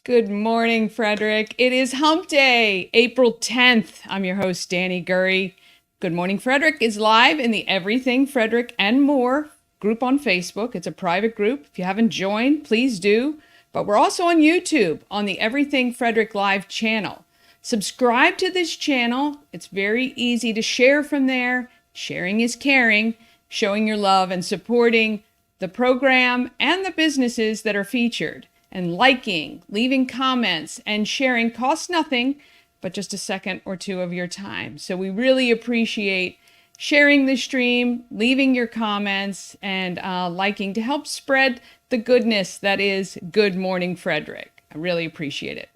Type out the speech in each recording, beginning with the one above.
Good morning, Frederick. It is Hump Day, April 10th. I'm your host, Dani Gurrie. Good Morning Frederick is live in the Everything Frederick and More group on Facebook. It's a private group. If you haven't joined, please do. But we're also on YouTube on the Everything Frederick Live channel. Subscribe to this channel. It's very easy to share from there. Sharing is caring, showing your love and supporting the program and the businesses that are featured. And liking, leaving comments, and sharing costs nothing, but just a second or two of your time. So we really appreciate sharing the stream, leaving your comments, and liking to help spread the goodness that is Good Morning Frederick. I really appreciate it.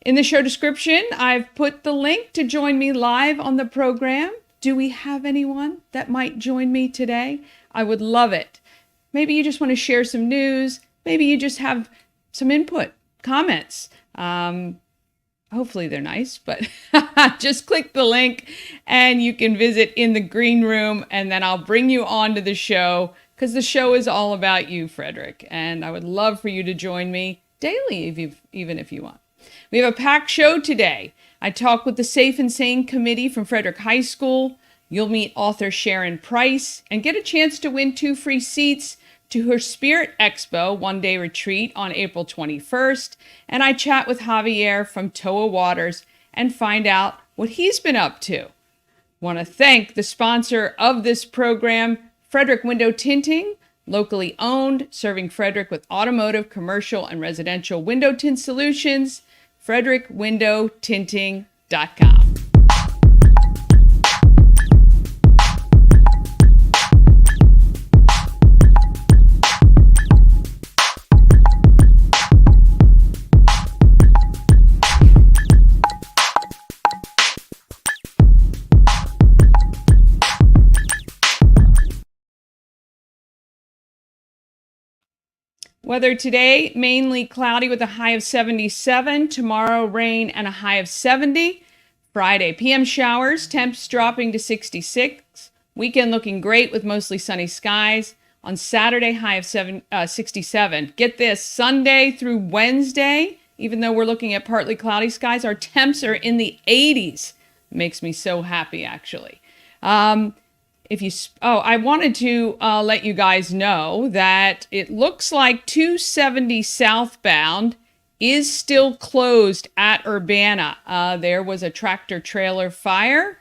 In the show description, I've put the link to join me live on the program. Do we have anyone that might join me today? I would love it. Maybe you just want to share some news. Maybe you just have some input, comments. Hopefully they're nice, but just click the link and you can visit in the green room, and then I'll bring you on to the show because the show is all about you, Frederick. And I would love for you to join me daily, even if you want. We have a packed show today. I talk with the Safe and Sane committee from Frederick High School. You'll meet author Sharon Price and get a chance to win 2 free seats to her Spirit Expo one-day retreat on April 21st, and I chat with Javier from TOA Waters and find out what he's been up to. Want to thank the sponsor of this program, Frederick Window Tinting, locally owned, serving Frederick with automotive, commercial, and residential window tint solutions, frederickWindowTinting.com. Weather today, mainly cloudy with a high of 77. Tomorrow, rain and a high of 70. Friday, PM showers, temps dropping to 66. Weekend looking great with mostly sunny skies. On Saturday, high of 67. Get this, Sunday through Wednesday, even though we're looking at partly cloudy skies, our temps are in the 80s. It makes me so happy, actually. I wanted to let you guys know that it looks like 270 southbound is still closed at Urbana. There was a tractor trailer fire.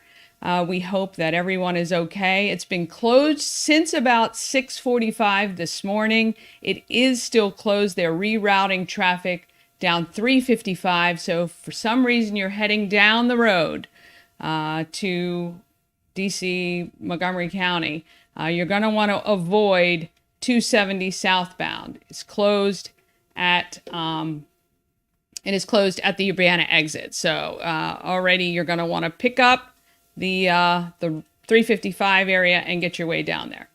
We hope that everyone is okay. It's been closed since about 6:45 this morning. It is still closed. They're rerouting traffic down 355. So for some reason you're heading down the road to DC, Montgomery County, you're going to want to avoid 270 southbound. It's closed at the Urbana exit. So already you're going to want to pick up the 355 area and get your way down there.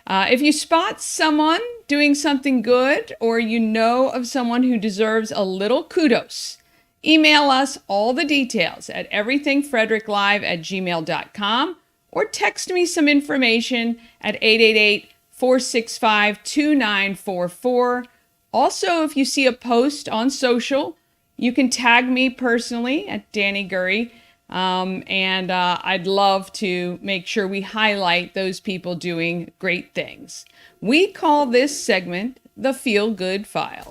If you spot someone doing something good, or you know of someone who deserves a little kudos, email us all the details at everythingfredericklive@gmail.com. or text me some information at 888-465-2944. Also, if you see a post on social, you can tag me personally at Dani Gurrie, and I'd love to make sure we highlight those people doing great things. We call this segment the Feel Good File.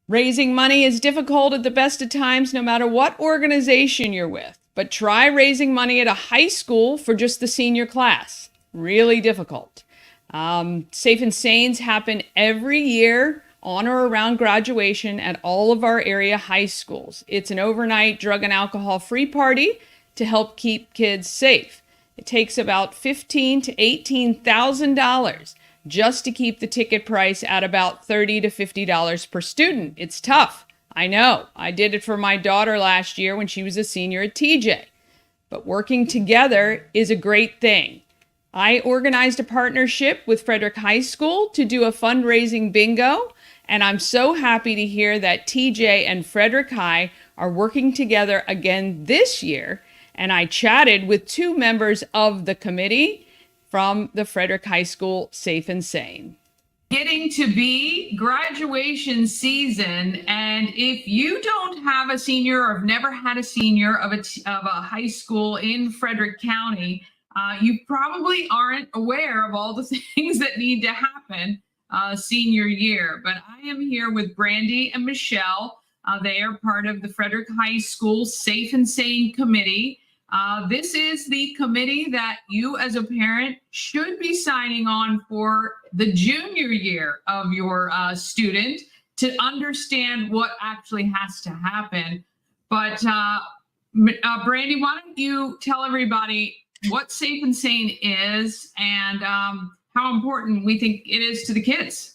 Raising money is difficult at the best of times, no matter what organization you're with. But try raising money at a high school for just the senior class. Really difficult. Safe and Sanes happen every year on or around graduation at all of our area high schools. It's an overnight drug and alcohol free party to help keep kids safe. It takes about $15,000 to $18,000 just to keep the ticket price at about $30 to $50 per student. It's tough. I know. I did it for my daughter last year when she was a senior at TJ. But working together is a great thing. I organized a partnership with Frederick High School to do a fundraising bingo, and I'm so happy to hear that TJ and Frederick High are working together again this year. And I chatted with 2 members of the committee from the Frederick High School Safe and Sane. getting to be graduation season, and if you don't have a senior or have never had a senior of a high school in Frederick County, you probably aren't aware of all the things that need to happen senior year. But I am here with Brandy and Michelle. They are part of the Frederick High School Safe and Sane Committee. This is the committee that you as a parent should be signing on for the junior year of your student to understand what actually has to happen. But Brandy, why don't you tell everybody what Safe and Sane is and how important we think it is to the kids?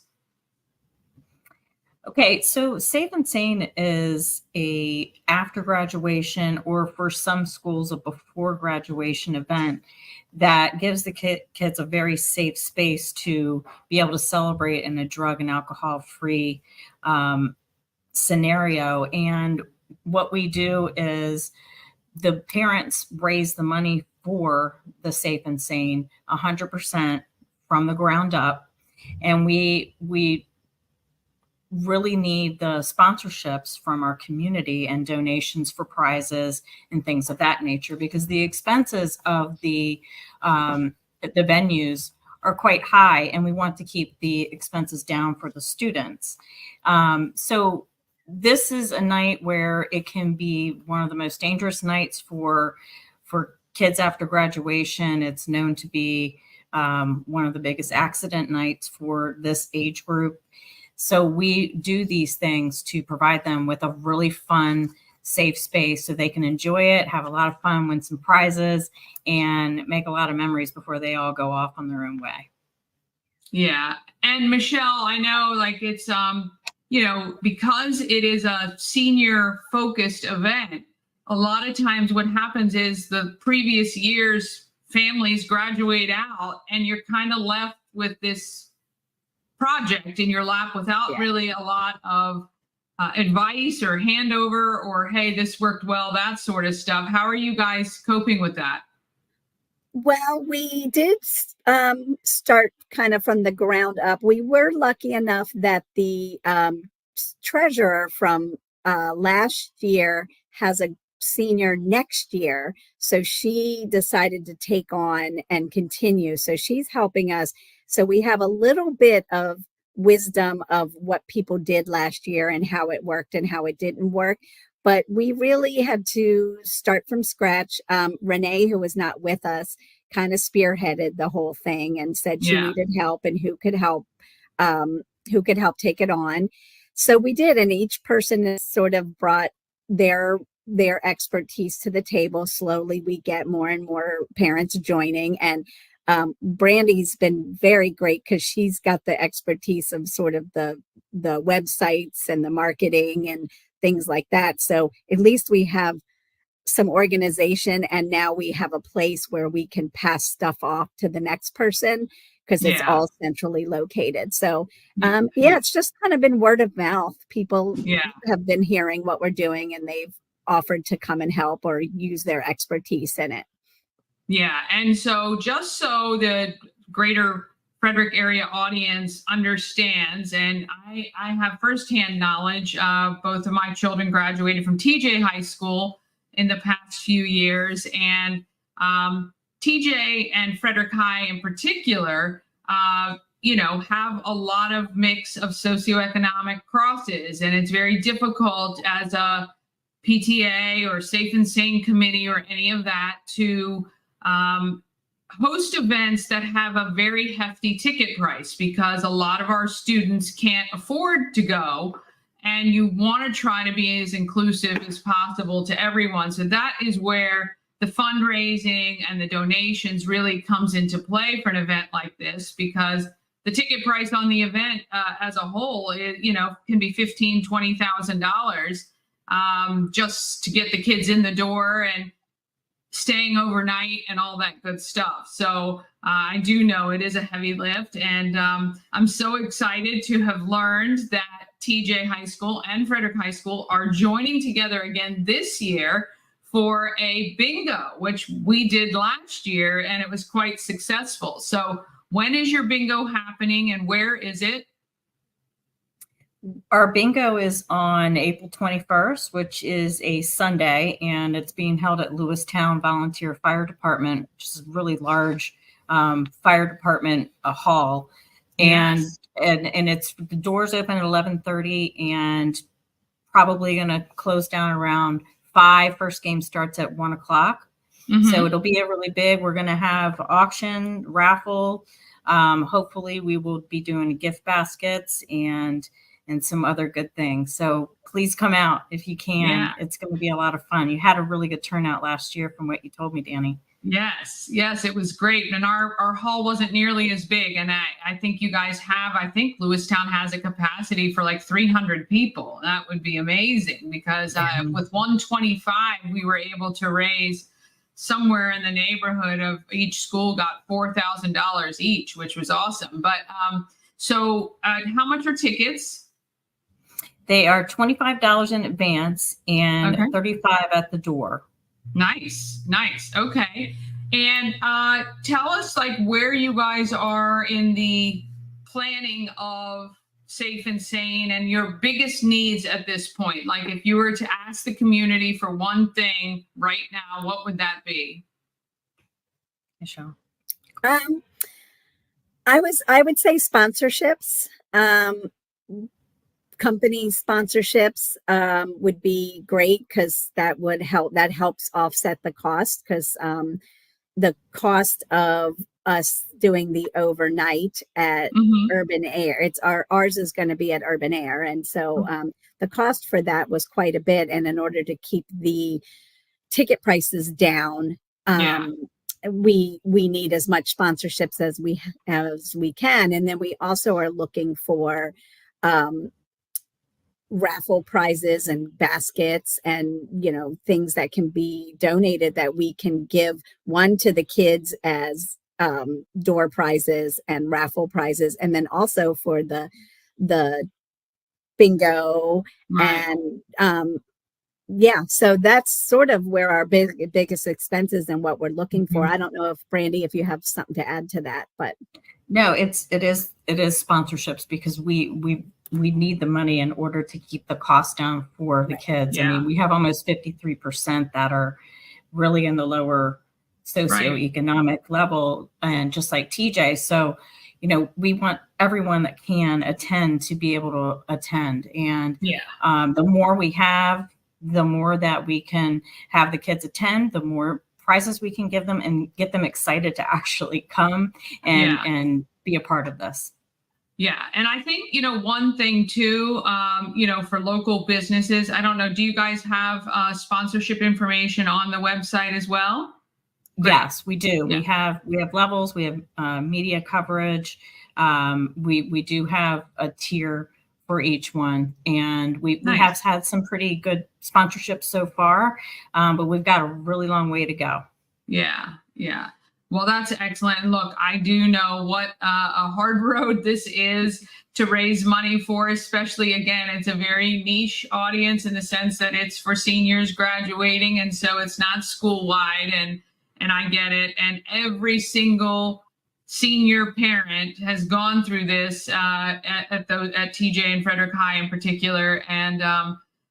Okay, so Safe and Sane is a after graduation, or for some schools, a before graduation event that gives the kids a very safe space to be able to celebrate in a drug and alcohol-free scenario. And what we do is the parents raise the money for the Safe and Sane 100% from the ground up, and we really need the sponsorships from our community and donations for prizes and things of that nature, because the expenses of the venues are quite high, and we want to keep the expenses down for the students. So this is a night where it can be one of the most dangerous nights for kids after graduation. It's known to be one of the biggest accident nights for this age group. So we do these things to provide them with a really fun, safe space so they can enjoy it, have a lot of fun, win some prizes, and make a lot of memories before they all go off on their own way. Yeah. And Michelle, I know like it's, because it is a senior focused event, a lot of times what happens is the previous year's families graduate out and you're kind of left with this project in your lap without really a lot of advice or handover or, hey, this worked well, that sort of stuff. How are you guys coping with that? Well, we did start kind of from the ground up. We were lucky enough that the treasurer from last year has a senior next year. So she decided to take on and continue. So she's helping us. So we have a little bit of wisdom of what people did last year and how it worked and how it didn't work. But we really had to start from scratch. Renee, who was not with us, kind of spearheaded the whole thing and said she needed help and who could help take it on. So we did, and each person sort of brought their expertise to the table. Slowly, we get more and more parents joining, and Brandy's been very great because she's got the expertise of sort of the websites and the marketing and things like that. So at least we have some organization, and now we have a place where we can pass stuff off to the next person because it's all centrally located. So it's just kind of been word of mouth. People have been hearing what we're doing and they've offered to come and help or use their expertise in it. Yeah. And so just so the greater Frederick area audience understands, and I have firsthand knowledge, both of my children graduated from TJ High School in the past few years, and TJ and Frederick High in particular, have a lot of mix of socioeconomic crosses, and it's very difficult as a PTA or Safe and Sane committee or any of that to host events that have a very hefty ticket price, because a lot of our students can't afford to go, and you want to try to be as inclusive as possible to everyone. So that is where the fundraising and the donations really comes into play for an event like this, because the ticket price on the event as a whole, can be $15,000, $20,000 just to get the kids in the door and staying overnight and all that good stuff. So I do know it is a heavy lift, and I'm so excited to have learned that TJ High School and Frederick High School are joining together again this year for a bingo, which we did last year, and it was quite successful. So When is your bingo happening and where is it? Our bingo is on April 21st, which is a Sunday, and it's being held at Lewistown Volunteer Fire Department, which is a really large fire department hall. Yes. And it's the doors open at 11:30 and probably going to close down around 5. First game starts at 1 o'clock. So it'll be a really big, we're going to have auction, raffle. Hopefully we will be doing gift baskets and some other good things. So please come out if you can. Yeah. It's going to be a lot of fun. You had a really good turnout last year from what you told me, Dani. Yes, it was great. And our hall wasn't nearly as big. And I think you guys have, I think Lewistown has a capacity for like 300 people. That would be amazing because with 125, we were able to raise somewhere in the neighborhood of each school got $4,000 each, which was awesome. But so how much are tickets? They are $25 in advance and $35 at the door. Nice. Okay. And tell us like where you guys are in the planning of Safe and Sane and your biggest needs at this point. Like if you were to ask the community for one thing right now, what would that be? Michelle. I would say sponsorships. Company sponsorships would be great because that would help. That helps offset the cost because the cost of us doing the overnight at Urban Air, ours is going to be at Urban Air, and so the cost for that was quite a bit. And in order to keep the ticket prices down, we need as much sponsorships as we can, and then we also are looking for raffle prizes and baskets and things that can be donated that we can give one to the kids as door prizes and raffle prizes, and then also for the bingo. And so that's sort of where our biggest expenses and what we're looking for. I don't know if Brandy, if you have something to add to that, but no, it is sponsorships because we need the money in order to keep the cost down for the kids. I mean, we have almost 53% that are really in the lower socioeconomic level, and just like TJ. So, we want everyone that can attend to be able to attend. And the more we have, the more that we can have the kids attend, the more prizes we can give them and get them excited to actually come and be a part of this. Yeah. And I think, one thing too, for local businesses, I don't know, do you guys have sponsorship information on the website as well? Great. Yes, we do. Yeah. We have levels, we have media coverage. We do have a tier for each one, and we have had some pretty good sponsorships so far, but we've got a really long way to go. Yeah. Well, that's excellent. And look, I do know what a hard road this is to raise money for, especially, again, it's a very niche audience in the sense that it's for seniors graduating. And so it's not school-wide, and I get it. And every single senior parent has gone through this at TJ and Frederick High in particular. And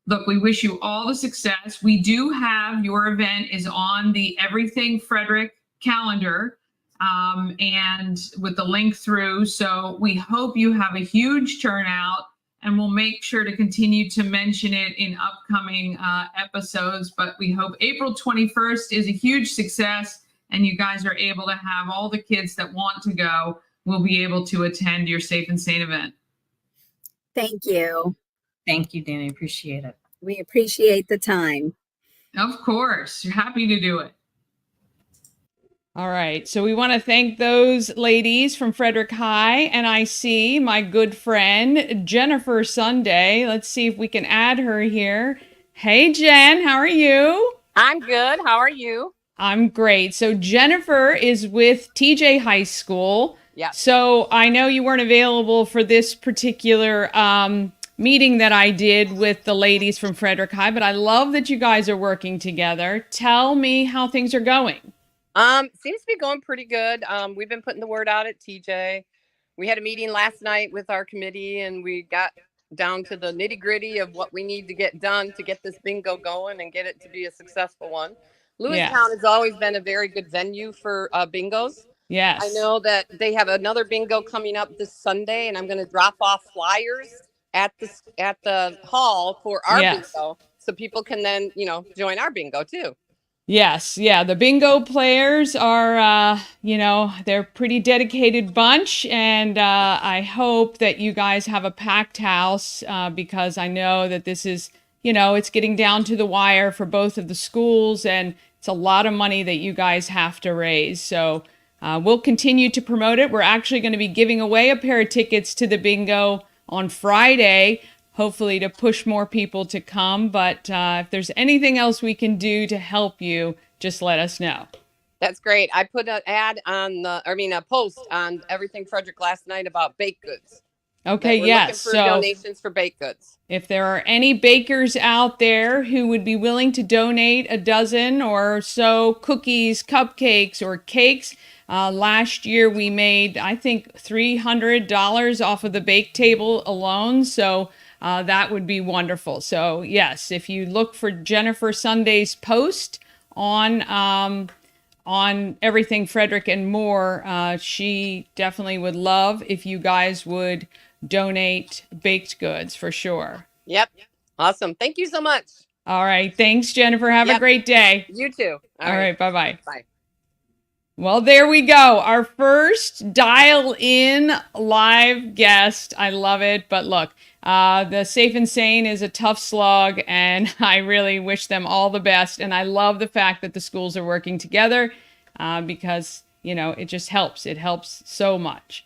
look, we wish you all the success. We do have your event is on the Everything Frederick calendar and with the link through. So we hope you have a huge turnout, and we'll make sure to continue to mention it in upcoming episodes. But we hope April 21st is a huge success, and you guys are able to have all the kids that want to go will be able to attend your Safe and Sane event. Thank you. Thank you, Dani. Appreciate it. We appreciate the time. Of course. You're happy to do it. All right. So we want to thank those ladies from Frederick High. And I see my good friend, Jennifer Sunday. Let's see if we can add her here. Hey, Jen, how are you? I'm good. How are you? I'm great. So Jennifer is with TJ High School. Yeah. So I know you weren't available for this particular meeting that I did with the ladies from Frederick High, but I love that you guys are working together. Tell me how things are going. Seems to be going pretty good. We've been putting the word out at TJ. We had a meeting last night with our committee and we got down to the nitty gritty of what we need to get done to get this bingo going and get it to be a successful one. Lewistown has always been a very good venue for bingos. Yes. I know that they have another bingo coming up this Sunday, and I'm going to drop off flyers at the hall for our bingo, so people can then join our bingo too. Yes, yeah, the bingo players are, they're pretty dedicated bunch, and I hope that you guys have a packed house because I know that this is, it's getting down to the wire for both of the schools, and it's a lot of money that you guys have to raise. So we'll continue to promote it. We're actually going to be giving away a pair of tickets to the bingo on Friday, hopefully to push more people to come. But if there's anything else we can do to help you, just let us know. That's great. I put an a post on Everything Frederick last night about baked goods. Okay, yes. Looking for donations for baked goods. If there are any bakers out there who would be willing to donate a dozen or so cookies, cupcakes, or cakes, last year we made, I think, $300 off of the bake table alone. So that would be wonderful. So yes, if you look for Jennifer Sunday's post on Everything Frederick and more, she definitely would love if you guys would donate baked goods for sure. Yep. Awesome. Thank you so much. All right. Thanks, Jennifer. Have a great day. You too. All right. Bye-bye. Bye. Well, there we go. Our first dial-in live guest. I love it. But look, the Safe and Sane is a tough slog, and I really wish them all the best. And I love the fact that the schools are working together because, it just helps. It helps so much.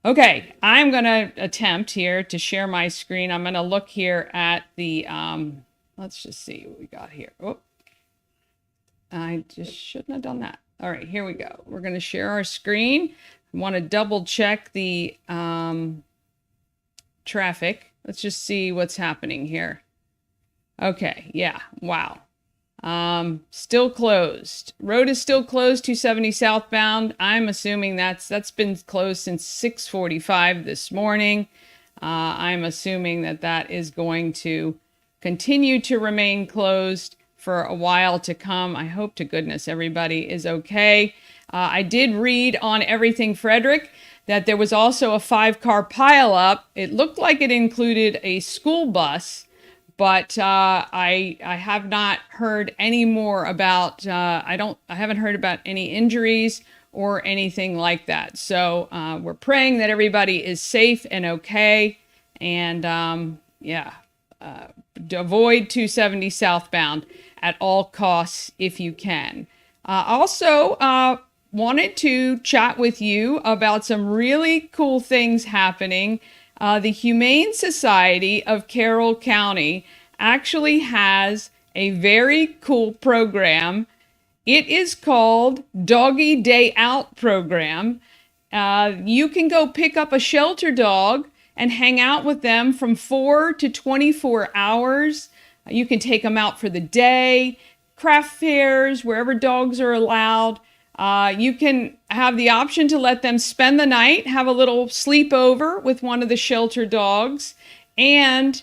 Okay, I'm going to attempt here to share my screen. I'm going to look here at the, let's just see what we got here. Oh, I just shouldn't have done that. All right, here we go. We're going to share our screen. I want to double check the traffic. Let's just see what's happening here. Okay, yeah, wow. Still closed. Road is still closed, 270 southbound. I'm assuming that's been closed since 6:45 this morning. I'm assuming that is going to continue to remain closed for a while to come. I hope to goodness everybody is okay. I did read on Everything Frederick that there was also a 5-car pileup. It looked like it included a school bus, but I have not heard any more about, I haven't heard about any injuries or anything like that. So we're praying that everybody is safe and okay. And avoid 270 southbound at all costs if you can. Also, wanted to chat with you about some really cool things happening. The Humane Society of Carroll County actually has a very cool program. It is called Doggy Day Out Program. You can go pick up a shelter dog and hang out with them from 4 to 24 hours. You can take them out for the day, craft fairs, wherever dogs are allowed. You can have the option to let them spend the night, have a little sleepover with one of the shelter dogs. And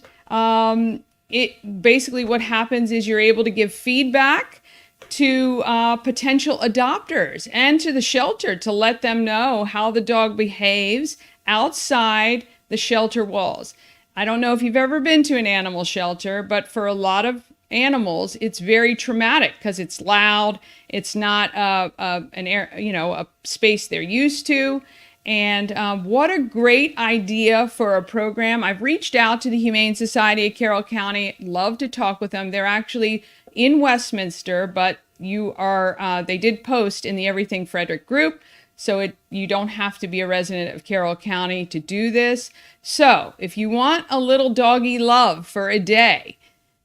it basically what happens is you're able to give feedback to potential adopters and to the shelter to let them know how the dog behaves outside the shelter walls. I don't know if you've ever been to an animal shelter, but for a lot of animals, it's very traumatic because it's loud. It's not a space they're used to. And what a great idea for a program. I've reached out to the Humane Society of Carroll County. Love to talk with them. They're actually in Westminster, but they did post in the Everything Frederick group. So you don't have to be a resident of Carroll County to do this. So if you want a little doggy love for a day,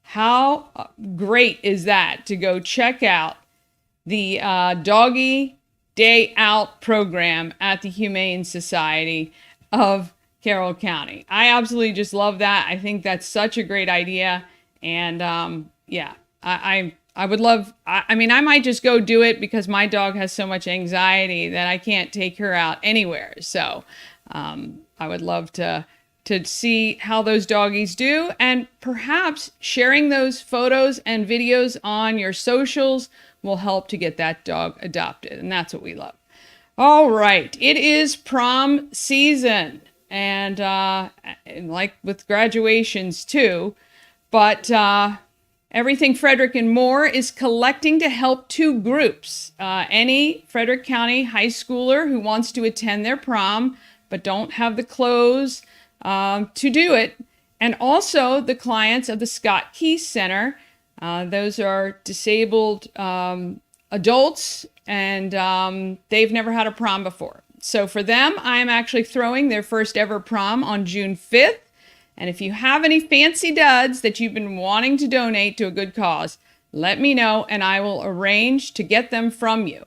how great is that to go check out the Doggy Day Out program at the Humane Society of Carroll County. I absolutely just love that. I think that's such a great idea. And I'm I would love, I mean, I might just go do it because my dog has so much anxiety that I can't take her out anywhere. So I would love to see how those doggies do, and perhaps sharing those photos and videos on your socials will help to get that dog adopted. And that's what we love. All right. It is prom season, and like with graduations too, but Everything Frederick and More is collecting to help two groups. Any Frederick County high schooler who wants to attend their prom but don't have the clothes to do it, and also the clients of the Scott Key Center. Those are disabled adults, and they've never had a prom before. So for them, I am actually throwing their first ever prom on June 5th. And if you have any fancy duds that you've been wanting to donate to a good cause, let me know and I will arrange to get them from you.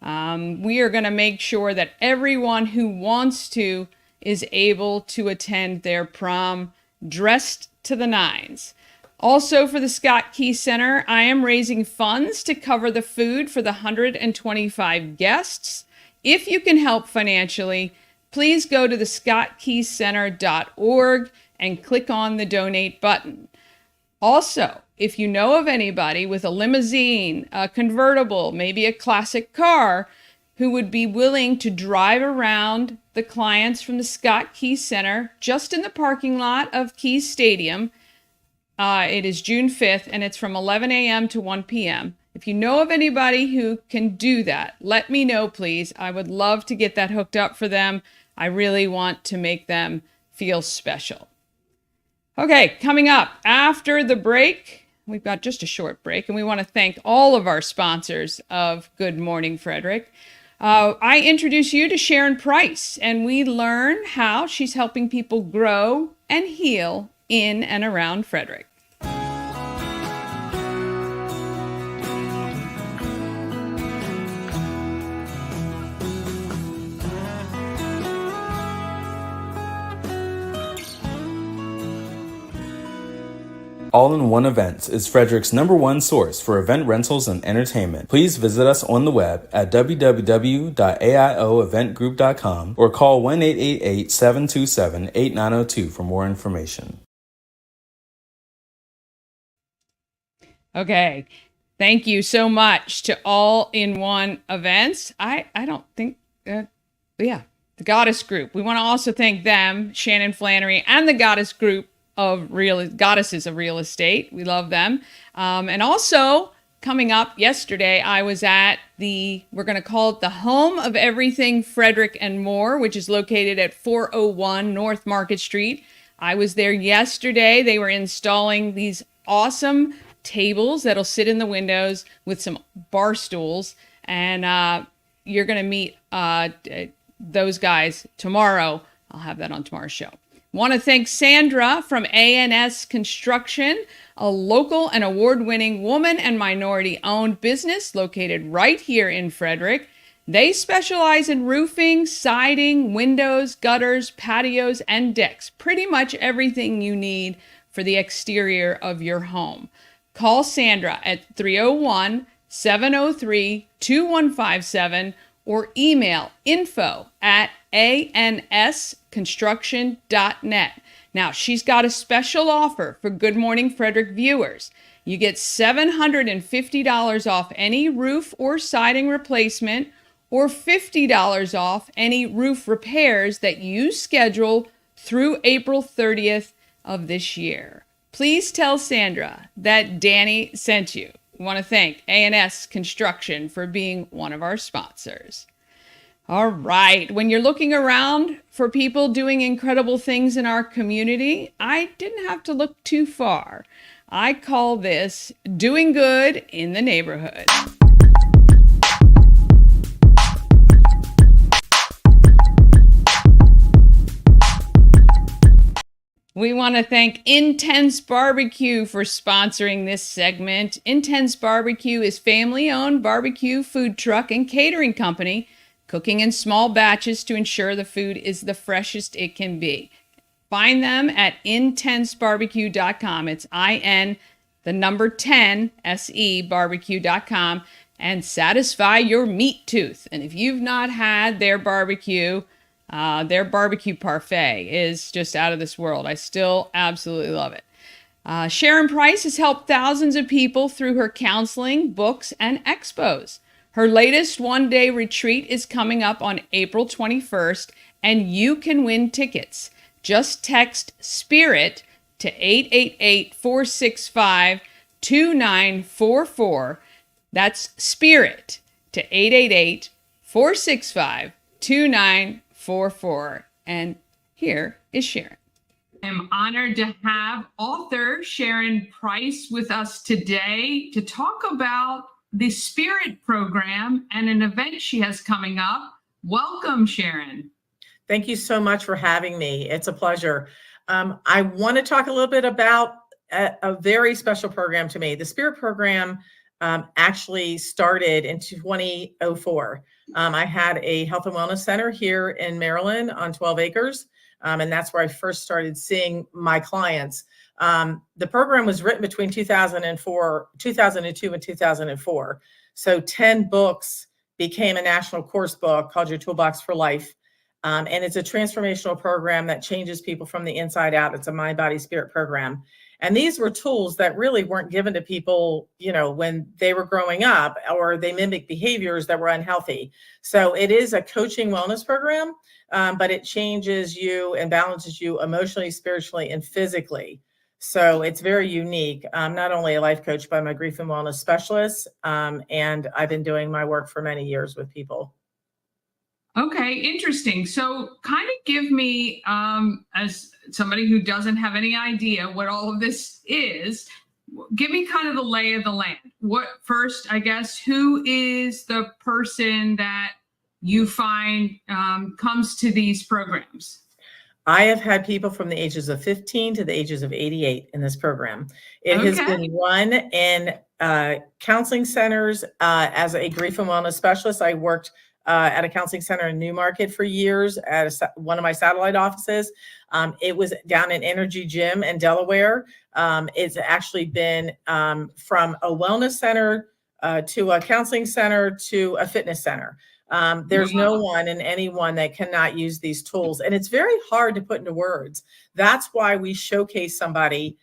We are going to make sure that everyone who wants to is able to attend their prom dressed to the nines. Also for the Scott Key Center, I am raising funds to cover the food for the 125 guests. If you can help financially, please go to the scottkeycenter.org and click on the donate button. Also, if you know of anybody with a limousine, a convertible, maybe a classic car, who would be willing to drive around the clients from the Scott Key Center just in the parking lot of Key Stadium, it is June 5th, and it's from 11 a.m. to 1 p.m. If you know of anybody who can do that, let me know, please. I would love to get that hooked up for them. I really want to make them feel special. Okay, coming up after the break, we've got just a short break, and we want to thank all of our sponsors of Good Morning Frederick. I introduce you to Sharon Price, and we learn how she's helping people grow and heal in and around Frederick. All-in-One Events is Frederick's #1 source for event rentals and entertainment. Please visit us on the web at www.aioeventgroup.com or call 1-888-727-8902 for more information. Okay, thank you so much to All-in-One Events. I don't think, the Goddess Group. We want to also thank them, Shannon Flannery, and the Goddess Group of Goddesses of Real Estate. We love them. And also, coming up yesterday, I was at we're going to call it the Home of Everything Frederick and More, which is located at 401 North Market Street. I was there yesterday. They were installing these awesome tables that'll sit in the windows with some bar stools. And you're going to meet those guys tomorrow. I'll have that on tomorrow's show. Want to thank Sandra from A&S Construction, a local and award-winning woman and minority-owned business located right here in Frederick. They specialize in roofing, siding, windows, gutters, patios, and decks. Pretty much everything you need for the exterior of your home. Call Sandra at 301-703-2157 or email info@ansconstruction.net. Now, she's got a special offer for Good Morning Frederick viewers. You get $750 off any roof or siding replacement, or $50 off any roof repairs that you schedule through April 30th of this year. Please tell Sandra that Dani sent you. We want to thank A&S Construction for being one of our sponsors. All right. When you're looking around for people doing incredible things in our community, I didn't have to look too far. I call this doing good in the neighborhood. We want to thank Intense Barbecue for sponsoring this segment. Intense Barbecue is family-owned barbecue food truck and catering company, cooking in small batches to ensure the food is the freshest it can be. Find them at intensebarbecue.com. It's IN, the number 10, SE, barbecue.com, and satisfy your meat tooth. And if you've not had their barbecue parfait is just out of this world. I still absolutely love it. Sharon Price has helped thousands of people through her counseling, books, and expos. Her latest one-day retreat is coming up on April 21st, and you can win tickets. Just text SPIRIT to 888-465-2944. That's SPIRIT to 888-465-2944. And here is Sharon. I'm honored to have author Sharon Price with us today to talk about the Spirit program and an event she has coming up. Welcome, Sharon. Thank you so much for having me. It's a pleasure. I want to talk a little bit about a very special program to me. The Spirit program actually started in 2004. I had a health and wellness center here in Maryland on 12 acres. And that's where I first started seeing my clients. The program was written between 2002 and 2004. So 10 books became a national course book called Your Toolbox for Life. And it's a transformational program that changes people from the inside out. It's a mind, body, spirit program. And these were tools that really weren't given to people, when they were growing up, or they mimic behaviors that were unhealthy. So it is a coaching wellness program, but it changes you and balances you emotionally, spiritually, and physically. So it's very unique. I'm not only a life coach, but I'm a grief and wellness specialist. And I've been doing my work for many years with people. Okay, interesting. So kind of give me, as somebody who doesn't have any idea what all of this is, give me kind of the lay of the land. First, I guess, who is the person that you find comes to these programs? I have had people from the ages of 15 to the ages of 88 in this program. It has been run in counseling centers as a grief and wellness specialist. I worked at a counseling center in Newmarket for years at one of my satellite offices. It was down in Energy Gym in Delaware. It's actually been from a wellness center to a counseling center to a fitness center. There's no one and anyone that cannot use these tools. And it's very hard to put into words. That's why we showcase somebody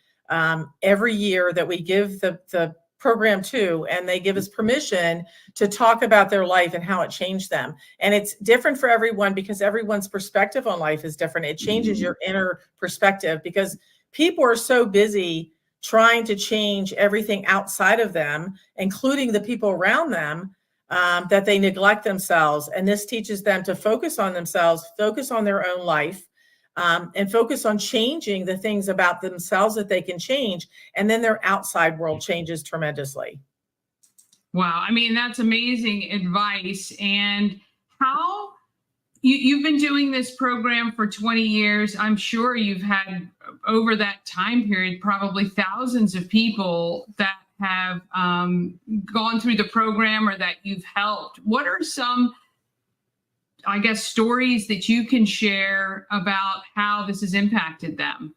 every year that we give the program to, and they give us permission to talk about their life and how it changed them. And it's different for everyone because everyone's perspective on life is different. It changes your inner perspective because people are so busy trying to change everything outside of them, including the people around them, that they neglect themselves. And this teaches them to focus on themselves, focus on their own life, and focus on changing the things about themselves that they can change. And then their outside world changes tremendously. Wow. I mean, that's amazing advice. And how you've been doing this program for 20 years. I'm sure you've had over that time period, probably thousands of people that have gone through the program or that you've helped. What are some, I guess, stories that you can share about how this has impacted them?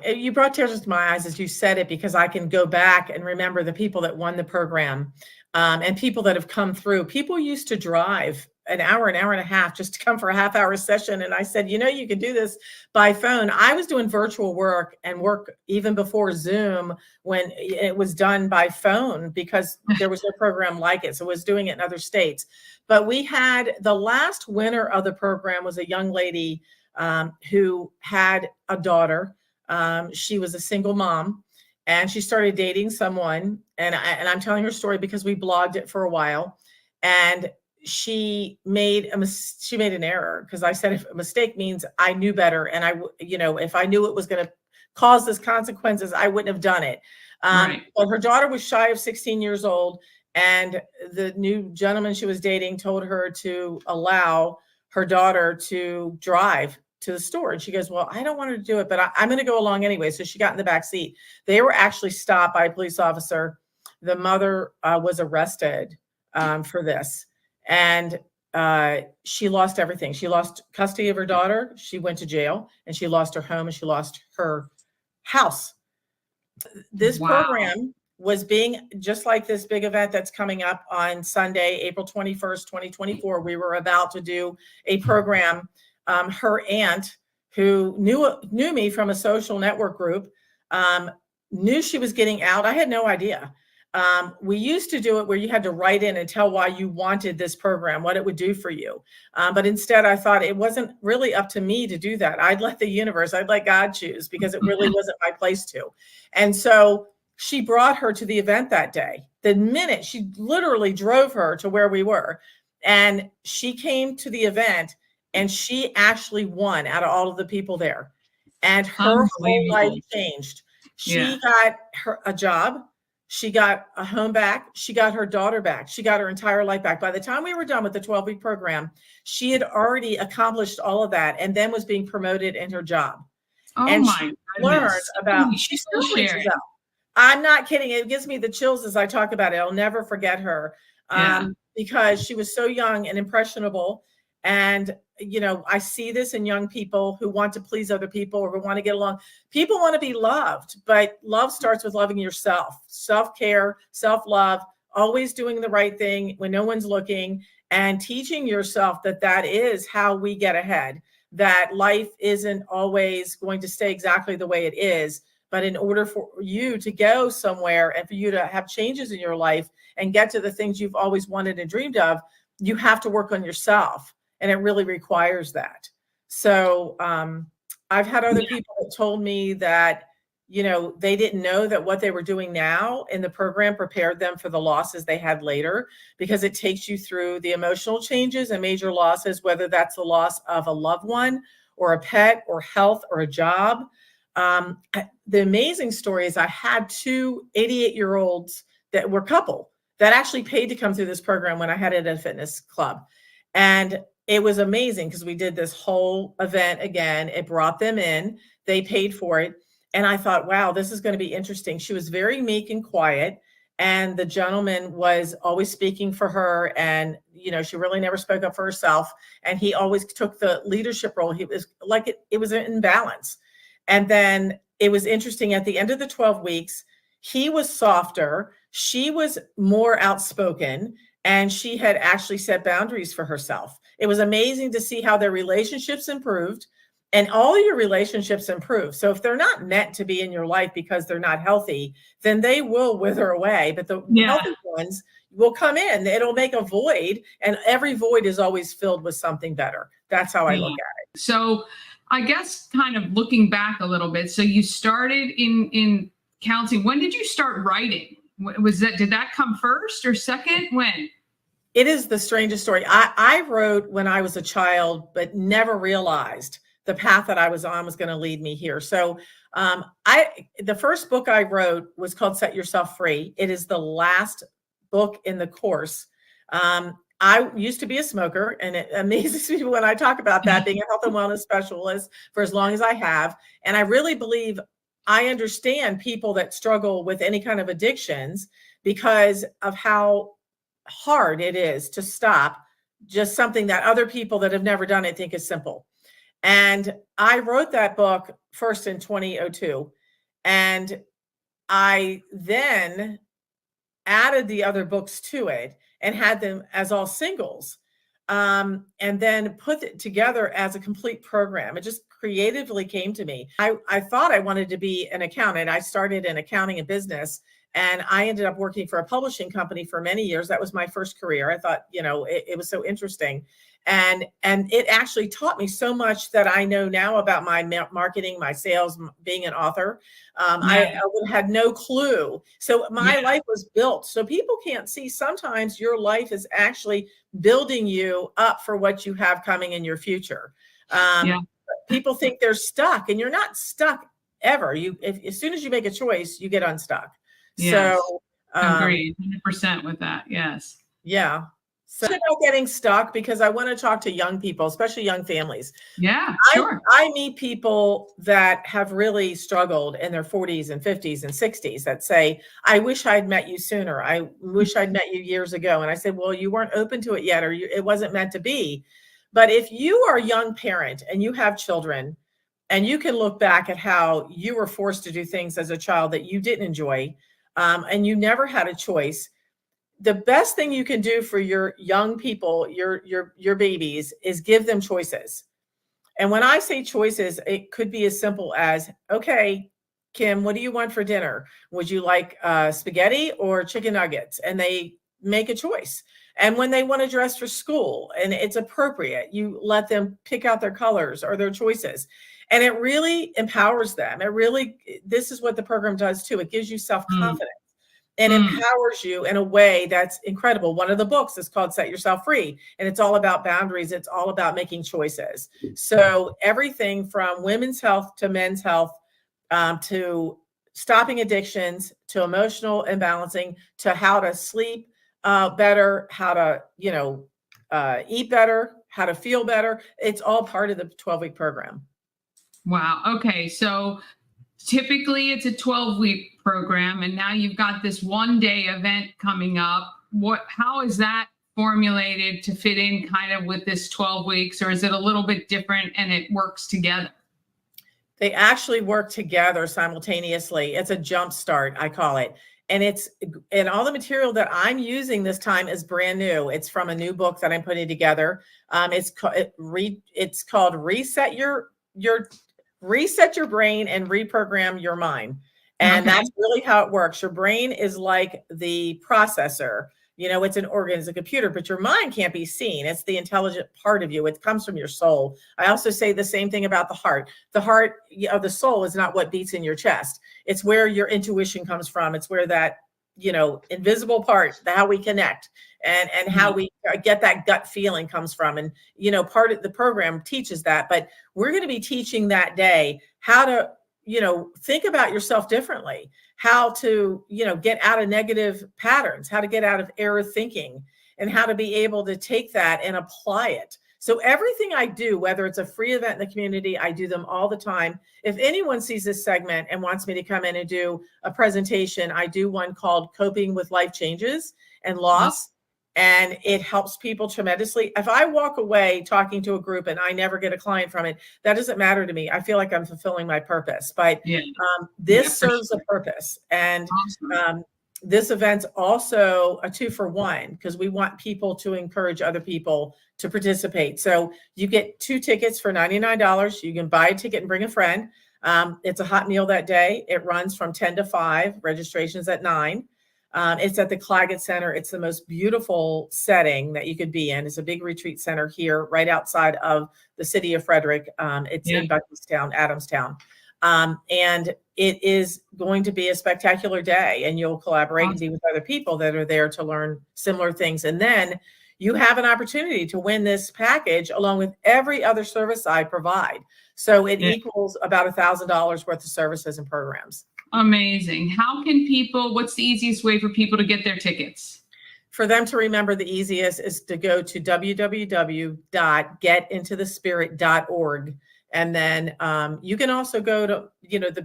You brought tears to my eyes as you said it, because I can go back and remember the people that won the program and people that have come through. People used to drive an hour and a half just to come for a half-hour session. And I said, you can do this by phone. I was doing virtual work and work even before Zoom when it was done by phone because there was no program like it. So I was doing it in other states. But we had the last winner of the program was a young lady who had a daughter. She was a single mom and she started dating someone. And I'm telling her story because we blogged it for a while. And she made an error because I said, if a mistake means I knew better. And if I knew it was going to cause this consequences, I wouldn't have done it. Right. But her daughter was shy of 16 years old. And the new gentleman she was dating told her to allow her daughter to drive to the store. And she goes, well, I don't want her to do it, but I'm going to go along anyway. So she got in the back seat. They were actually stopped by a police officer. The mother was arrested for this. And she lost everything. She lost custody of her daughter. She went to jail and she lost her home and she lost her house. this Wow. program was being just like this big event that's coming up on Sunday, April 21st, 2024. We were about to do a program. Her aunt, who knew me from a social network group, knew she was getting out. I had no idea. We used to do it where you had to write in and tell why you wanted this program, what it would do for you. But instead, I thought it wasn't really up to me to do that. I'd let the universe, I'd let God choose, because it really wasn't my place to. And so she brought her to the event that day. The minute she literally drove her to where we were, and she came to the event, and she actually won out of all of the people there. And her whole life changed. She got a job. She got a home back. She got her daughter back. She got her entire life back. By the time we were done with the 12-week program, she had already accomplished all of that and then was being promoted in her job. And she learned about, she still reaches out. I'm not kidding. It gives me the chills as I talk about it. I'll never forget her because she was so young and impressionable. And, you know, I see this in young people who want to please other people or who want to get along. People want to be loved, but love starts with loving yourself. Self-care, self-love, always doing the right thing when no one's looking, and teaching yourself that that is how we get ahead, that life isn't always going to stay exactly the way it is. But in order for you to go somewhere and for you to have changes in your life and get to the things you've always wanted and dreamed of, you have to work on yourself. And it really requires that. So I've had other people that told me that, you know, they didn't know that what they were doing now in the program prepared them for the losses they had later, because it takes you through the emotional changes and major losses, whether that's the loss of a loved one or a pet or health or a job. The amazing story is I had two 88-year-olds that were couple that actually paid to come through this program when I had it at a fitness club. And it was amazing because we did this whole event again. It brought them in. They paid for it. And I thought, wow, this is going to be interesting. She was very meek and quiet. And the gentleman was always speaking for her. And, you know, she really never spoke up for herself. And he always took the leadership role. He was like, it was in balance. And then it was interesting at the end of the 12 weeks, he was softer. She was more outspoken. And she had actually set boundaries for herself. It was amazing to see how their relationships improved, and all your relationships improve. So if they're not meant to be in your life because they're not healthy, then they will wither away. But the healthy ones will come in. It'll make a void, and every void is always filled with something better. That's how I look at it. So I guess kind of looking back a little bit. So you started in counseling. When did you start writing? Did that come first or second? When? It is the strangest story. I wrote when I was a child, but never realized the path that I was on was going to lead me here. So the first book I wrote was called Set Yourself Free. It is the last book in the course. I used to be a smoker, and it amazes me when I talk about that, being a health and wellness specialist for as long as I have. And I really believe I understand people that struggle with any kind of addictions because of how hard it is to stop just something that other people that have never done it think is simple. And I wrote that book first in 2002. And I then added the other books to it and had them as all singles. And then put it together as a complete program. It just creatively came to me. I thought I wanted to be an accountant. I started in accounting and business. And I ended up working for a publishing company for many years. That was my first career. I thought, you know, it was so interesting. And it actually taught me so much that I know now about my marketing, my sales, being an author. I had no clue. So my life was built. So people can't see sometimes your life is actually building you up for what you have coming in your future. People think they're stuck, and you're not stuck ever. As soon as you make a choice, you get unstuck. Yes. So agreed 100% with that. Yes. Yeah. So about getting stuck, because I want to talk to young people, especially young families. Yeah, sure. I meet people that have really struggled in their 40s and 50s and 60s that say, I wish I'd met you sooner. I wish I'd met you years ago. And I said, well, you weren't open to it yet, or it wasn't meant to be. But if you are a young parent and you have children, And you can look back at how you were forced to do things as a child that you didn't enjoy, and you never had a choice. The best thing you can do for your young people, your babies, is give them choices. And when I say choices, it could be as simple as, okay, Kim, what do you want for dinner? Would you like spaghetti or chicken nuggets? And they make a choice. And when they want to dress for school and it's appropriate, you let them pick out their colors or their choices. And it really empowers them. This is what the program does too. It gives you self-confidence and empowers you in a way that's incredible. One of the books is called Set Yourself Free, and it's all about boundaries. It's all about making choices. So everything from women's health to men's health, to stopping addictions, to emotional imbalancing, to how to sleep better, how to, eat better, how to feel better. It's all part of the 12-week program. Wow. Okay. So typically it's a 12-week program, and now you've got this one-day event coming up. How is that formulated to fit in kind of with this 12 weeks, or is it a little bit different and it works together? They actually work together simultaneously. It's a jump start, I call it. And all the material that I'm using this time is brand new. It's from a new book that I'm putting together. It's called Reset Your Brain and Reprogram Your Mind. And that's really how it works. Your brain is like the processor. It's an organ, it's a computer, but your mind can't be seen. It's the intelligent part of you. It comes from your soul. I also say the same thing about the heart. The heart of the soul is not what beats in your chest. It's where your intuition comes from. It's where that, invisible part, how we connect and how we get that gut feeling comes from. And, part of the program teaches that, but we're going to be teaching that day how to, think about yourself differently, how to, get out of negative patterns, how to get out of error thinking, and how to be able to take that and apply it. So everything I do, whether it's a free event in the community, I do them all the time. If anyone sees this segment and wants me to come in and do a presentation, I do one called Coping with Life Changes and Loss. And it helps people tremendously. If I walk away talking to a group and I never get a client from it, that doesn't matter to me. I feel like I'm fulfilling my purpose. But this serves a purpose. And this event's also a 2-for-1 because we want people to encourage other people to participate. So you get 2 tickets for $99. You can buy a ticket and bring a friend. It's a hot meal that day. It runs from 10 to 5. Registration's at 9. It's at the Claggett Center. It's the most beautiful setting that you could be in. It's a big retreat center here, right outside of the city of Frederick. It's in Buckystown, Adamstown. And it is going to be a spectacular day, and you'll collaborate and be with other people that are there to learn similar things. And then you have an opportunity to win this package along with every other service I provide. So it equals about $1,000 worth of services and programs. Amazing. What's the easiest way for people to get their tickets? For them to remember, the easiest is to go to www.getintothespirit.org. And then you can also go to,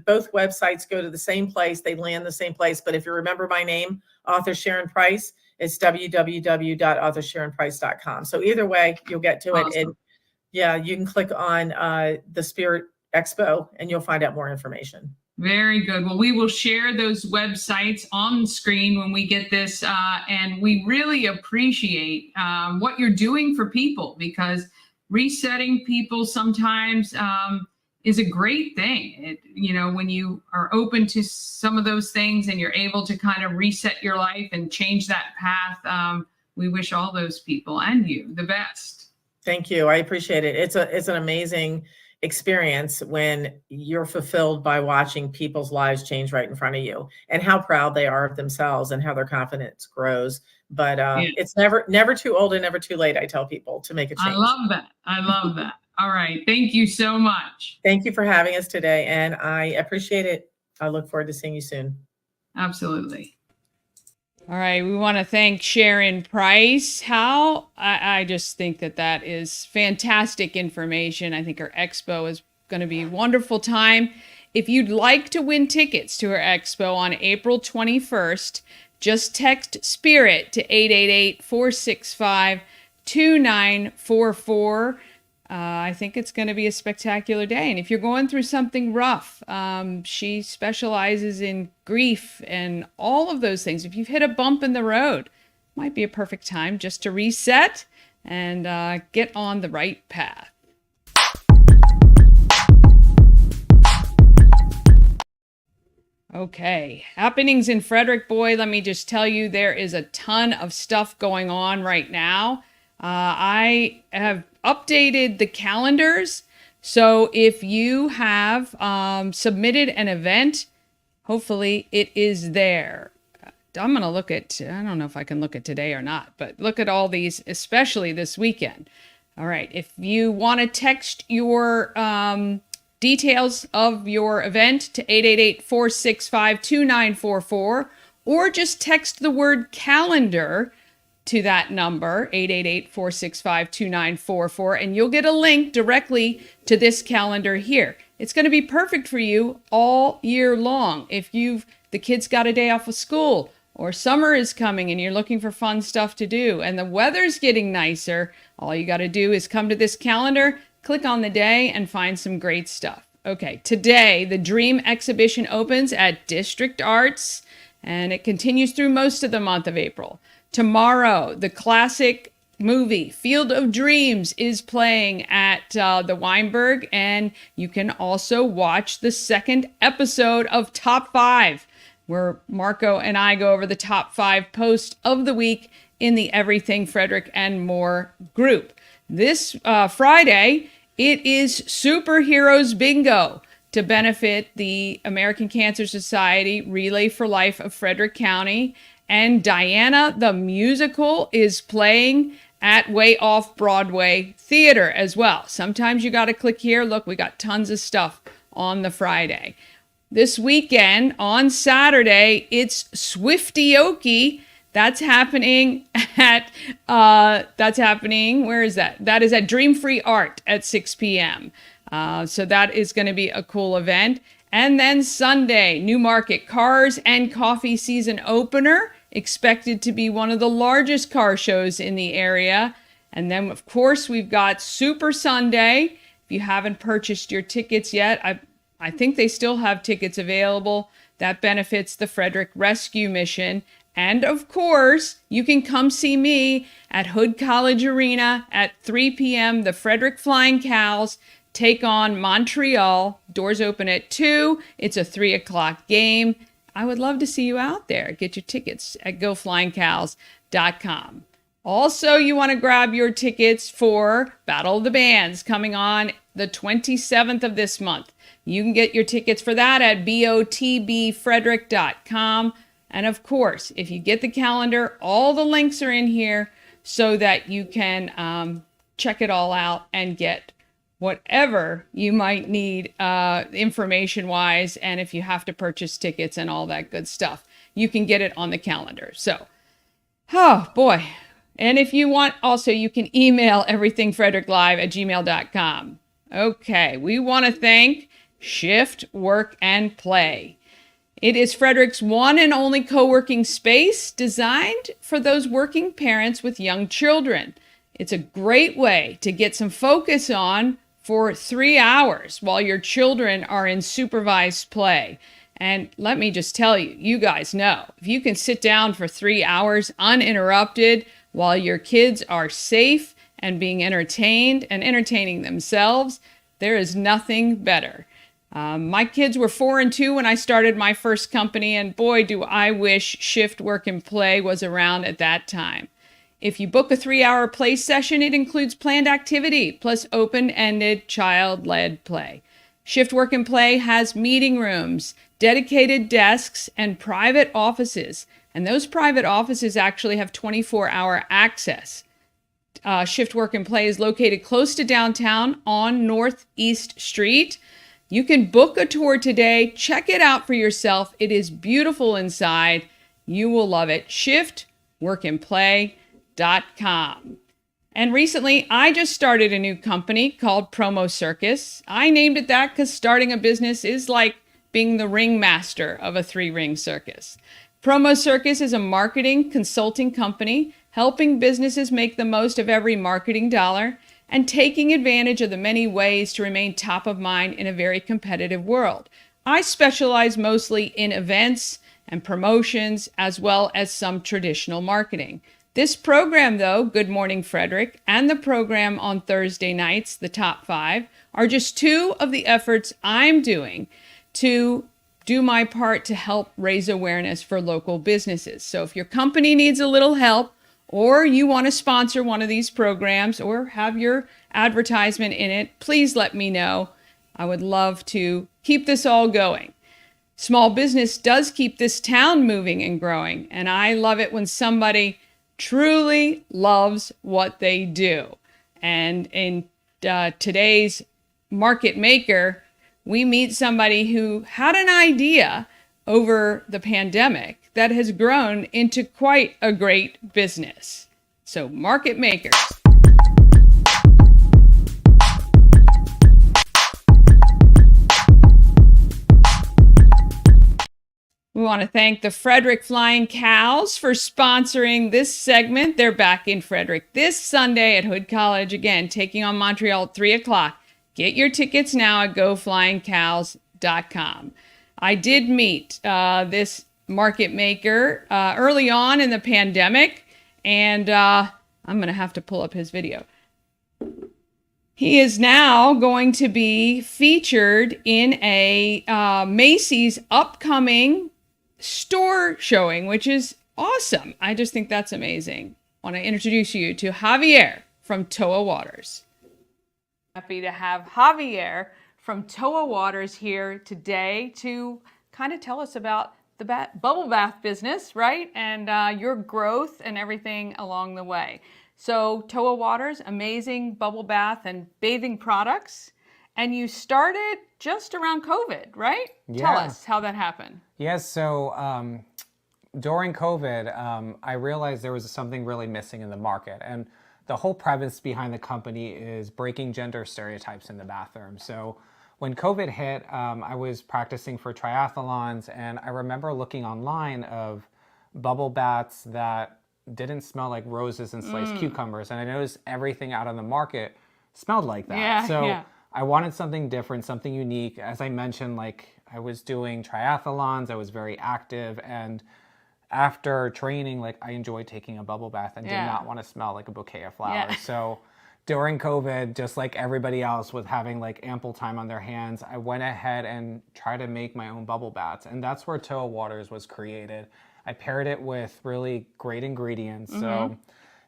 both websites go to the same place. They land the same place. But if you remember my name, author Sharon Price, it's www.authorsharonprice.com. So either way, you'll get to it. And you can click on the Spirit Expo and you'll find out more information. Very good. Well, we will share those websites on the screen when we get this. And we really appreciate what you're doing for people, because resetting people sometimes is a great thing. When you are open to some of those things and you're able to kind of reset your life and change that path, we wish all those people and you the best. Thank you. I appreciate it. It's an amazing experience when you're fulfilled by watching people's lives change right in front of you, and how proud they are of themselves and how their confidence grows. But it's never too old and never too late, I tell people, to make a change. I love that. All right. Thank you so much. Thank you for having us today, and I appreciate it. I look forward to seeing you soon. Absolutely. All right. We want to thank Sharon Price. I just think that is fantastic information. I think her expo is going to be a wonderful time. If you'd like to win tickets to her expo on April 21st, just text SPIRIT to 888-465-2944. I think it's going to be a spectacular day. And if you're going through something rough, she specializes in grief and all of those things. If you've hit a bump in the road, might be a perfect time just to reset and get on the right path. Okay, happenings in Frederick. Boy, let me just tell you, there is a ton of stuff going on right now. I have updated the calendars. So if you have submitted an event, hopefully it is there. I'm going to look at, I don't know if I can look at today or not, but look at all these, especially this weekend. All right, if you want to text your details of your event to 888-465-2944, or just text the word calendar to that number, 888-465-2944, and you'll get a link directly to this calendar here. It's going to be perfect for you all year long. If the kids got a day off of school, or summer is coming and you're looking for fun stuff to do, and the weather's getting nicer, all you got to do is come to this calendar, click on the day, and find some great stuff. Okay, today, the Dream exhibition opens at District Arts, and it continues through most of the month of April. Tomorrow, the classic movie Field of Dreams is playing at the Weinberg, and you can also watch the second episode of Top 5, where Marco and I go over the top 5 posts of the week in the Everything Frederick and More group. This Friday, it is Superheroes Bingo to benefit the American Cancer Society Relay for Life of Frederick County. And Diana the Musical is playing at Way Off Broadway Theater as well. Sometimes you got to click here. Look, we got tons of stuff on the Friday. This weekend, on Saturday, it's Swiftioki. That's happening at, where is that? That is at Dream Free Art at 6 p.m. So that is going to be a cool event. And then Sunday, Newmarket Cars and Coffee Season Opener, expected to be one of the largest car shows in the area. And then, of course, we've got Super Sunday. If you haven't purchased your tickets yet, I think they still have tickets available. That benefits the Frederick Rescue Mission. And of course, you can come see me at Hood College Arena at 3 p.m. The Frederick Flying Cows take on Montreal. Doors open at 2. It's a 3 o'clock game. I would love to see you out there. Get your tickets at goflyingcows.com. Also, you want to grab your tickets for Battle of the Bands coming on the 27th of this month. You can get your tickets for that at botbfrederick.com. And of course, if you get the calendar, all the links are in here so that you can check it all out and get whatever you might need information-wise. And if you have to purchase tickets and all that good stuff, you can get it on the calendar. So, oh boy. And if you want, also, you can email everythingfredericklive@gmail.com. Okay, we want to thank Shift, Work, and Play. It is Frederick's one and only co-working space designed for those working parents with young children. It's a great way to get some focus on for 3 hours while your children are in supervised play. And let me just tell you, you guys know, if you can sit down for 3 hours uninterrupted while your kids are safe and being entertained and entertaining themselves, there is nothing better. My kids were 4 and 2 when I started my first company, and boy, do I wish Shift, Work, and Play was around at that time. If you book a 3-hour play session, it includes planned activity plus open-ended child-led play. Shift, Work, and Play has meeting rooms, dedicated desks, and private offices. And those private offices actually have 24-hour access. Shift, Work, and Play is located close to downtown on Northeast Street. You can book a tour today. Check it out for yourself. It is beautiful inside. You will love it. shiftworkandplay.com. And recently, I just started a new company called Promo Circus. I named it that because starting a business is like being the ringmaster of a 3-ring circus. Promo Circus is a marketing consulting company helping businesses make the most of every marketing dollar. and taking advantage of the many ways to remain top of mind in a very competitive world. I specialize mostly in events and promotions, as well as some traditional marketing. This program, though, Good Morning Frederick, and the program on Thursday nights, the Top 5, are just two of the efforts I'm doing to do my part to help raise awareness for local businesses. So if your company needs a little help, or you want to sponsor one of these programs or have your advertisement in it, please let me know. I would love to keep this all going. Small business does keep this town moving and growing, and I love it when somebody truly loves what they do. And in today's market maker, we meet somebody who had an idea over the pandemic that has grown into quite a great business. So, market makers. We want to thank the Frederick Flying Cows for sponsoring this segment. They're back in Frederick this Sunday at Hood College, again, taking on Montreal at 3 o'clock. Get your tickets now at goflyingcows.com. I did meet this market maker early on in the pandemic, and I'm going to have to pull up his video. He is now going to be featured in a Macy's upcoming store showing, which is awesome. I just think that's amazing. I want to introduce you to Javier from TOA Waters. Happy to have Javier from TOA Waters here today to kind of tell us about the bubble bath business, right? And your growth and everything along the way. So TOA Waters, amazing bubble bath and bathing products. And you started just around COVID, right? Yeah. Tell us how that happened. Yes, so during COVID, I realized there was something really missing in the market. And the whole premise behind the company is breaking gender stereotypes in the bathroom. So when COVID hit, I was practicing for triathlons, and I remember looking online of bubble baths that didn't smell like roses and sliced cucumbers. And I noticed everything out on the market smelled like that. Yeah. I wanted something different, something unique. As I mentioned, like I was doing triathlons, I was very active, and after training, like I enjoyed taking a bubble bath and did not want to smell like a bouquet of flowers. Yeah. So during COVID, just like everybody else with having like ample time on their hands, I went ahead and tried to make my own bubble baths. And that's where TOA Waters was created. I paired it with really great ingredients. So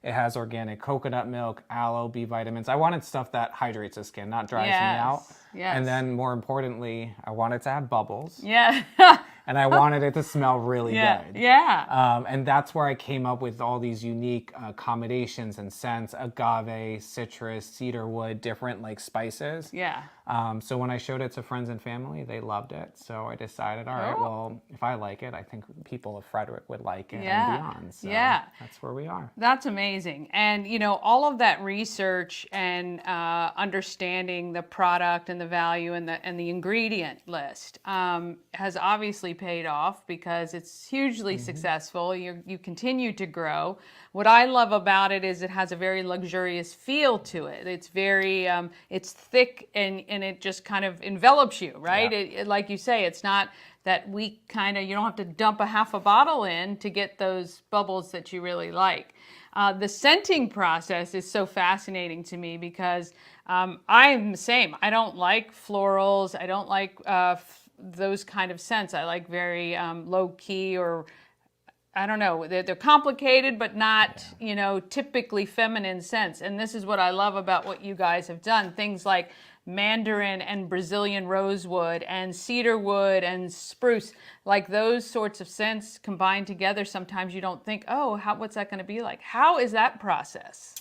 it has organic coconut milk, aloe, B vitamins. I wanted stuff that hydrates the skin, not dries me out. Yes. And then more importantly, I wanted to have bubbles. Yeah. And I wanted it to smell really good. Yeah. And that's where I came up with all these unique combinations and scents: agave, citrus, cedarwood, different like spices. Yeah. So when I showed it to friends and family, they loved it. So I decided, all right, well, if I like it, I think people of Frederick would like it and beyond. So that's where we are. That's amazing. And, you know, all of that research and understanding the product and the value and the ingredient list has obviously paid off because it's hugely successful. You continue to grow. What I love about it is it has a very luxurious feel to it. It's very, it's thick and it just kind of envelops you, right? Yeah. It, like you say, it's not that weak kind of, you don't have to dump a half a bottle in to get those bubbles that you really like. The scenting process is so fascinating to me because I'm the same. I don't like florals. I don't like those kind of scents. I like very low key, or I don't know, they're complicated, but not, you know, typically feminine scents. And this is what I love about what you guys have done. Things like mandarin and Brazilian rosewood and cedarwood and spruce, like those sorts of scents combined together. Sometimes you don't think, oh, what's that going to be like? How is that process?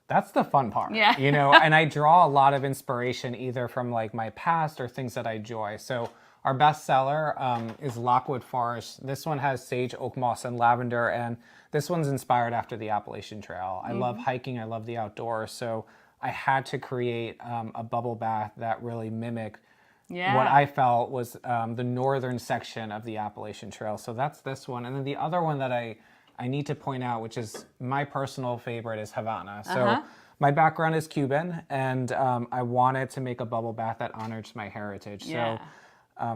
That's the fun part, Yeah. you know, and I draw a lot of inspiration either from like my past or things that I enjoy. So our best seller is Lockwood Forest. This one has sage, oak moss, and lavender, and this one's inspired after the Appalachian Trail. I love hiking, I love the outdoors, so I had to create a bubble bath that really mimicked what I felt was the northern section of the Appalachian Trail. So that's this one. And then the other one that I need to point out, which is my personal favorite, is Havana. So my background is Cuban, and I wanted to make a bubble bath that honors my heritage. Yeah. So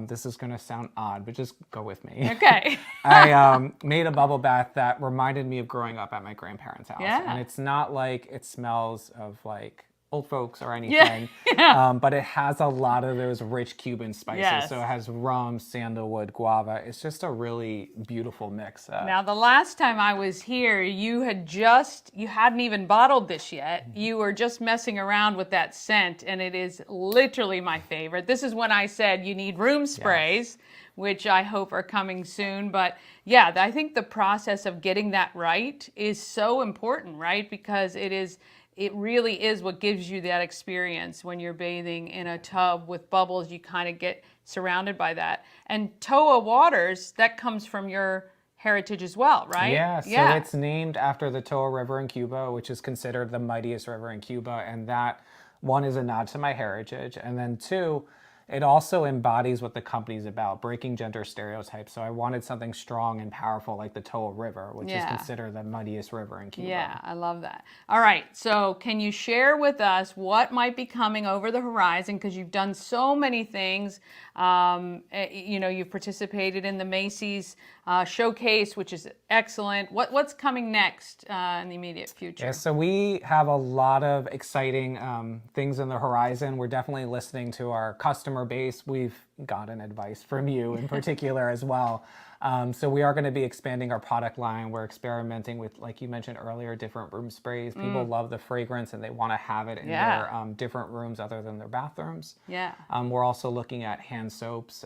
this is going to sound odd, but just go with me. Okay. I made a bubble bath that reminded me of growing up at my grandparents' house. Yeah. And it's not like it smells of like old folks or anything, Yeah. but it has a lot of those rich Cuban spices. Yes. So it has rum, sandalwood, guava. It's just a really beautiful mix. Now, the last time I was here, you hadn't even bottled this yet. You were just messing around with that scent, and it is literally my favorite. This is when I said you need room sprays, which I hope are coming soon. But yeah, I think the process of getting that right is so important, right? Because it really is what gives you that experience when you're bathing in a tub with bubbles. You kind of get surrounded by that. And TOA Waters, that comes from your heritage as well, right? Yeah, so it's named after the Toa River in Cuba, which is considered the mightiest river in Cuba. And that, one, is a nod to my heritage. And then two, it also embodies what the company's about, breaking gender stereotypes. So I wanted something strong and powerful like the Toa River, which is considered the mightiest river in Cuba. Yeah, I love that. All right, so can you share with us what might be coming over the horizon? Because you've done so many things. You've participated in the Macy's showcase, which is excellent. What's coming next in the immediate future? Yeah, so we have a lot of exciting things in the horizon. We're definitely listening to our customer base. We've gotten advice from you in particular as well. So we are going to be expanding our product line. We're experimenting with, like you mentioned earlier, different room sprays. People love the fragrance and they want to have it in their different rooms other than their bathrooms. Yeah. We're also looking at hand soaps.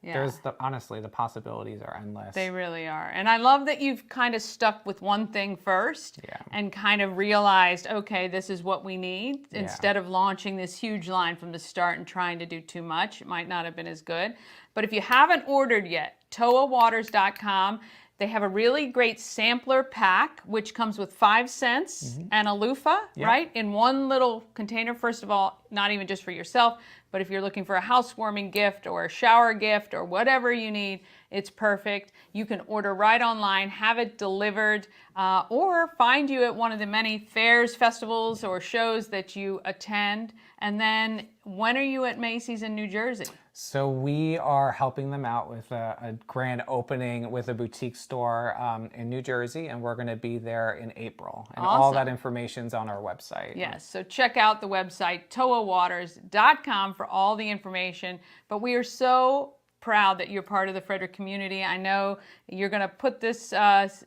There's honestly, the possibilities are endless. They really are. And I love that you've kind of stuck with one thing first and kind of realized, okay, this is what we need. Instead of launching this huge line from the start and trying to do too much, it might not have been as good. But if you haven't ordered yet, TOAWaters.com. They have a really great sampler pack, which comes with 5 cents and a loofah, right? In one little container. First of all, not even just for yourself, but if you're looking for a housewarming gift or a shower gift or whatever you need, it's perfect. You can order right online, have it delivered, or find you at one of the many fairs, festivals, or shows that you attend. And then when are you at Macy's in New Jersey? So we are helping them out with a grand opening with a boutique store in New Jersey, and we're going to be there in April. And all that information's on our website. Yes, so check out the website, toawaters.com, for all the information. But we are so proud that you're part of the Frederick community. I know you're going to put this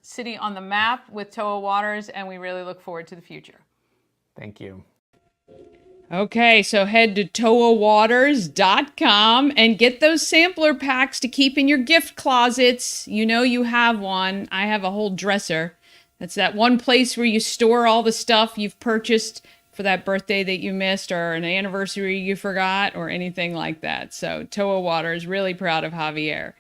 city on the map with TOA Waters, and we really look forward to the future. Thank you. Okay, so head to toawaters.com and get those sampler packs to keep in your gift closets. You know you have one. I have a whole dresser. That's that one place where you store all the stuff you've purchased for that birthday that you missed or an anniversary you forgot or anything like that. So TOA Waters, really proud of Javier.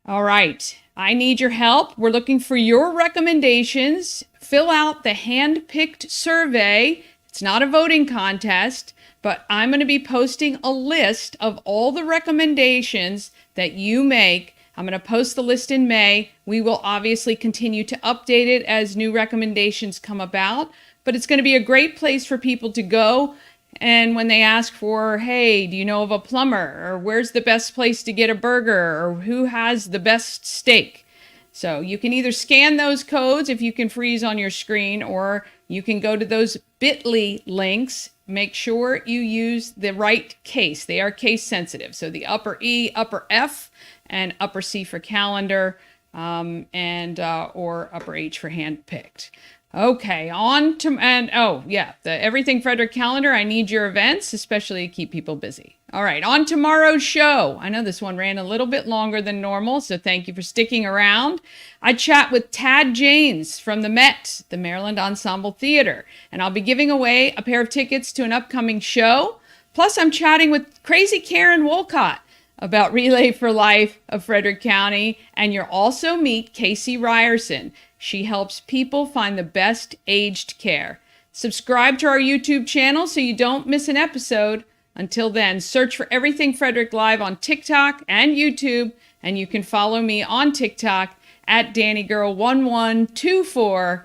All right, I need your help. We're looking for your recommendations. Fill out the hand-picked survey. It's not a voting contest, but I'm going to be posting a list of all the recommendations that you make. I'm going to post the list in May. We will obviously continue to update it as new recommendations come about, but it's going to be a great place for people to go. And when they ask for, hey, do you know of a plumber? Or where's the best place to get a burger? Or who has the best steak? So you can either scan those codes if you can freeze on your screen, or you can go to those bit.ly links. Make sure you use the right case. They are case sensitive. So the upper E, upper F, and upper C for calendar, or upper H for handpicked. Okay, the Everything Frederick calendar. I need your events, especially to keep people busy. All right, on tomorrow's show. I know this one ran a little bit longer than normal, so thank you for sticking around. I chat with Tad James from the Met, the Maryland Ensemble Theater, and I'll be giving away a pair of tickets to an upcoming show. Plus, I'm chatting with Crazy Karen Wolcott about Relay for Life of Frederick County, and you'll also meet Casey Ryerson. She helps people find the best aged care. Subscribe to our YouTube channel so you don't miss an episode. Until then, search for Everything Frederick Live on TikTok and YouTube, and you can follow me on TikTok at DaniGurl1124.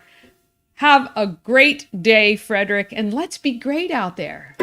Have a great day, Frederick, and let's be great out there.